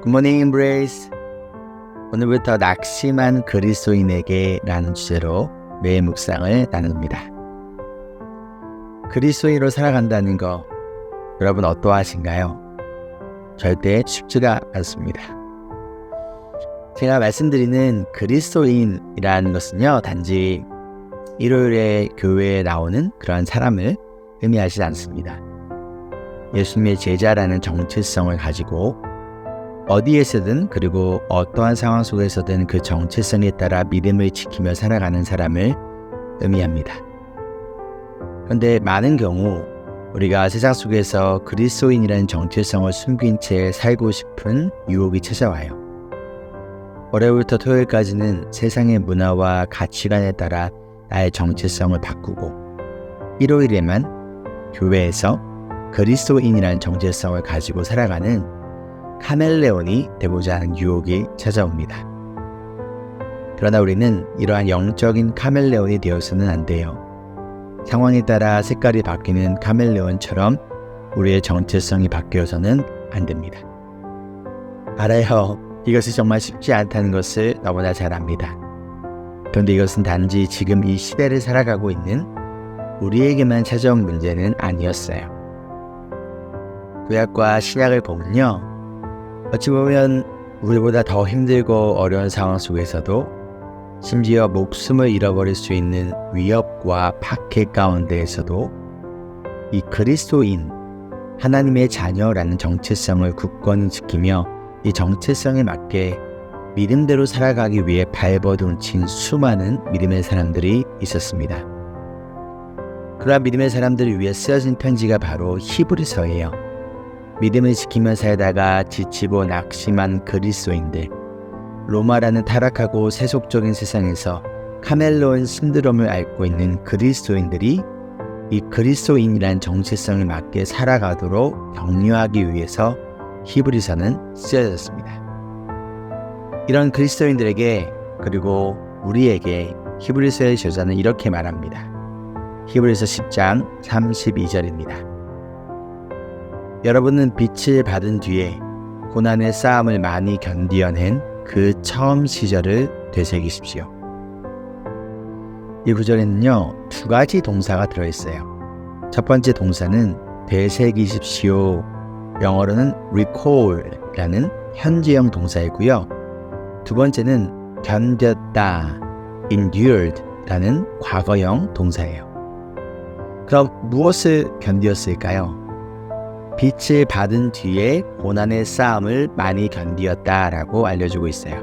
굿모닝 임브레이스. 오늘부터 낙심한 그리스도인에게 라는 주제로 매일 묵상을 나눕니다. 그리스도인으로 살아간다는 거 여러분 어떠하신가요? 절대 쉽지가 않습니다. 제가 말씀드리는 그리스도인이라는 것은요, 단지 일요일에 교회에 나오는 그런 사람을 의미하지 않습니다. 예수님의 제자라는 정체성을 가지고 어디에서든 그리고 어떠한 상황 속에서든 그 정체성에 따라 믿음을 지키며 살아가는 사람을 의미합니다. 그런데 많은 경우 우리가 세상 속에서 그리스도인이라는 정체성을 숨긴 채 살고 싶은 유혹이 찾아와요. 월요일부터 토요일까지는 세상의 문화와 가치관에 따라 나의 정체성을 바꾸고 일요일에만 교회에서 그리스도인이라는 정체성을 가지고 살아가는 카멜레온이 되고자 하는 유혹이 찾아옵니다. 그러나 우리는 이러한 영적인 카멜레온이 되어서는 안 돼요. 상황에 따라 색깔이 바뀌는 카멜레온처럼 우리의 정체성이 바뀌어서는 안 됩니다. 알아요. 이것이 정말 쉽지 않다는 것을 너무나 잘 압니다. 그런데 이것은 단지 지금 이 시대를 살아가고 있는 우리에게만 찾아온 문제는 아니었어요. 구약과 신약을 보면요, 어찌 보면 우리보다 더 힘들고 어려운 상황 속에서도 심지어 목숨을 잃어버릴 수 있는 위협과 박해 가운데에서도 이 그리스도인, 하나님의 자녀라는 정체성을 굳건히 지키며 이 정체성에 맞게 믿음대로 살아가기 위해 발버둥친 수많은 믿음의 사람들이 있었습니다. 그러한 믿음의 사람들을 위해 쓰여진 편지가 바로 히브리서예요. 믿음을 지키며 살다가 지치고 낙심한 그리스도인들, 로마라는 타락하고 세속적인 세상에서 카멜레온 신드롬을 앓고 있는 그리스도인들이 이 그리스도인이란 정체성에 맞게 살아가도록 격려하기 위해서 히브리서는 쓰여졌습니다. 이런 그리스도인들에게 그리고 우리에게 히브리서의 저자는 이렇게 말합니다. 히브리서 10장 32절입니다. 여러분은 빛을 받은 뒤에 고난의 싸움을 많이 견디어낸 그 처음 시절을 되새기십시오. 이 구절에는요, 두 가지 동사가 들어있어요. 첫 번째 동사는 되새기십시오, 영어로는 recall이라는 현재형 동사이고요. 두 번째는 견뎠다, endured라는 과거형 동사예요. 그럼 무엇을 견디었을까요? 빛을 받은 뒤에 고난의 싸움을 많이 견디었다라고 알려주고 있어요.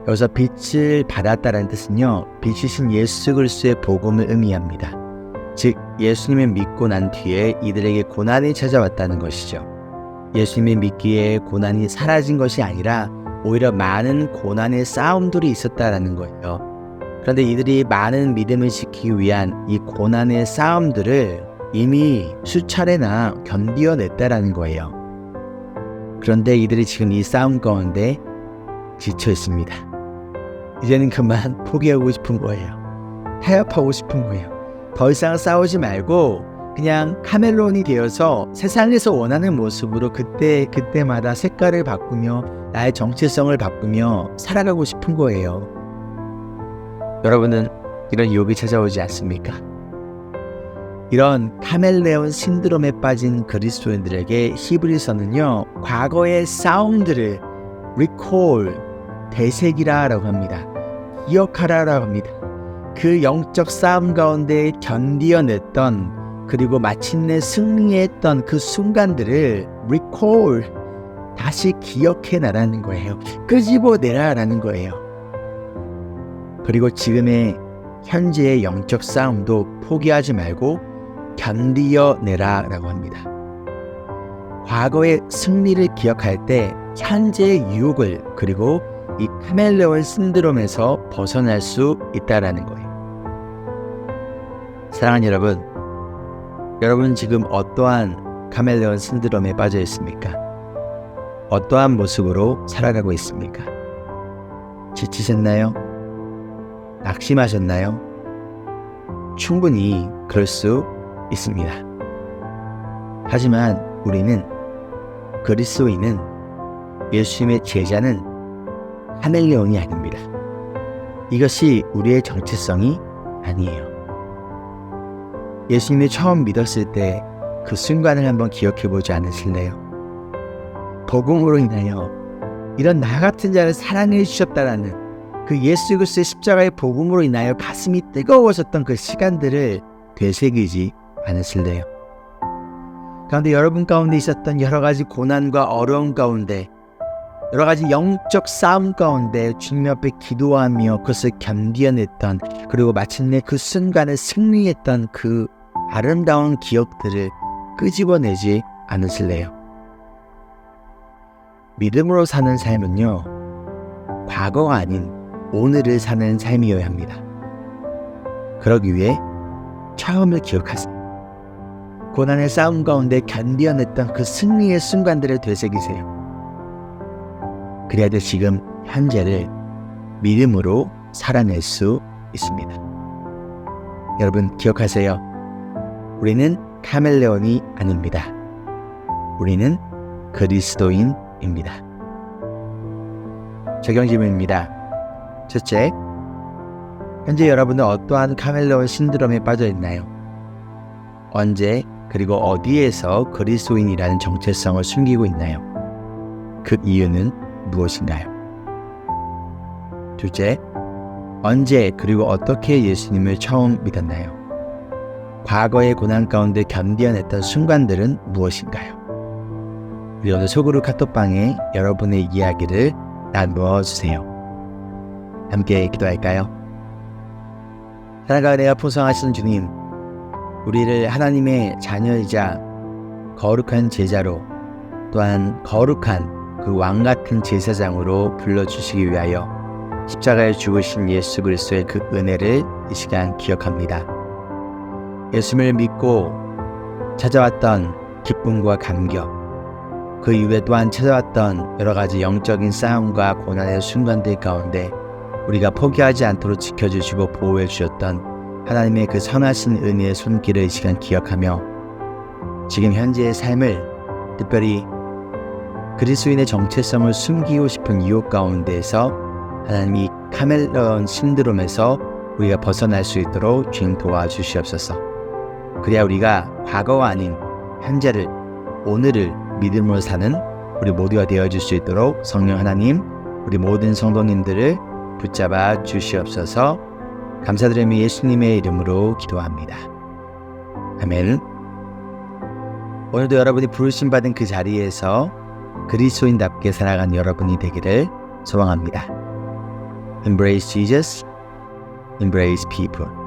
여기서 빛을 받았다라는 뜻은요, 빛이신 예수 그리스도의 복음을 의미합니다. 즉 예수님을 믿고 난 뒤에 이들에게 고난이 찾아왔다는 것이죠. 예수님을 믿기에 고난이 사라진 것이 아니라 오히려 많은 고난의 싸움들이 있었다라는 거예요. 그런데 이들이 많은 믿음을 지키기 위한 이 고난의 싸움들을 이미 수차례나 견디어냈다라는 거예요. 그런데 이들이 지금 이 싸움 가운데 지쳐 있습니다. 이제는 그만 포기하고 싶은 거예요. 타협하고 싶은 거예요. 더 이상 싸우지 말고 그냥 카멜론이 되어서 세상에서 원하는 모습으로 그때마다 색깔을 바꾸며 나의 정체성을 바꾸며 살아가고 싶은 거예요. 여러분은 이런 유혹이 찾아오지 않습니까? 이런 카멜레온 신드롬에 빠진 그리스도인들에게 히브리서는요, 과거의 싸움들을 recall, 되새기라라고 합니다. 기억하라라고 합니다. 그 영적 싸움 가운데 견디어냈던 그리고 마침내 승리했던 그 순간들을 recall, 다시 기억해나라는 거예요. 끄집어내라라는 거예요. 그리고 지금의 현재의 영적 싸움도 포기하지 말고 견디어내라 라고 합니다. 과거의 승리를 기억할 때 현재의 유혹을 그리고 이 카멜레온 신드롬에서 벗어날 수 있다라는 거예요. 사랑하는 여러분 지금 어떠한 카멜레온 신드롬에 빠져 있습니까? 어떠한 모습으로 살아가고 있습니까? 지치셨나요? 낙심하셨나요? 충분히 그럴 수 있습니다. 하지만 우리는 그리스도인은 예수님의 제자는 카멜레온이 아닙니다. 이것이 우리의 정체성이 아니에요. 예수님이 처음 믿었을 때 그 순간을 한번 기억해보지 않으실래요? 복음으로 인하여 이런 나 같은 자를 사랑해 주셨다라는 그 예수 그리스도의 십자가의 복음으로 인하여 가슴이 뜨거워졌던 그 시간들을 되새기지 않으실래요? 그런데 여러분 가운데 있었던 여러 가지 고난과 어려움 가운데, 여러 가지 영적 싸움 가운데 주님 앞에 기도하며 그것을 견디어냈던, 그리고 마침내 그 순간을 승리했던 그 아름다운 기억들을 끄집어내지 않으실래요? 믿음으로 사는 삶은요, 과거가 아닌 오늘을 사는 삶이어야 합니다. 그러기 위해 처음을 기억하세요. 고난의 싸움 가운데 견디어냈던 그 승리의 순간들을 되새기세요. 그래야 지금 현재를 믿음으로 살아낼 수 있습니다. 여러분 기억하세요. 우리는 카멜레온이 아닙니다. 우리는 그리스도인입니다. 적용 질문입니다. 첫째, 현재 여러분은 어떠한 카멜레온 신드롬에 빠져 있나요? 언제 그리고 어디에서 그리스도인이라는 정체성을 숨기고 있나요? 그 이유는 무엇인가요? 둘째, 언제 그리고 어떻게 예수님을 처음 믿었나요? 과거의 고난 가운데 견디어냈던 순간들은 무엇인가요? 우리 오늘 소그룹 카톡방에 여러분의 이야기를 나누어 주세요. 함께 기도할까요? 사랑과 은혜가 풍성하신 주님, 우리를 하나님의 자녀이자 거룩한 제자로, 또한 거룩한 그 왕같은 제사장으로 불러주시기 위하여 십자가에 죽으신 예수 그리스도의 그 은혜를 이 시간 기억합니다. 예수님을 믿고 찾아왔던 기쁨과 감격, 그 이후에 또한 찾아왔던 여러 가지 영적인 싸움과 고난의 순간들 가운데 우리가 포기하지 않도록 지켜주시고 보호해 주셨던 하나님의 그 선하신 은혜의 손길을 이 시간 기억하며 지금 현재의 삶을, 특별히 그리스도인의 정체성을 숨기고 싶은 유혹 가운데에서 하나님이 카멜레온 신드롬에서 우리가 벗어날 수 있도록 주님 도와주시옵소서. 그래야 우리가 과거가 아닌 현재를, 오늘을 믿음으로 사는 우리 모두가 되어줄 수 있도록 성령 하나님, 우리 모든 성도님들을 붙잡아 주시옵소서. 감사드리며 예수님의 이름으로 기도합니다. 아멘. 오늘도 여러분이 부르심 받은 그 자리에서 그리스도인답게 살아간 여러분이 되기를 소망합니다. Embrace Jesus, embrace people.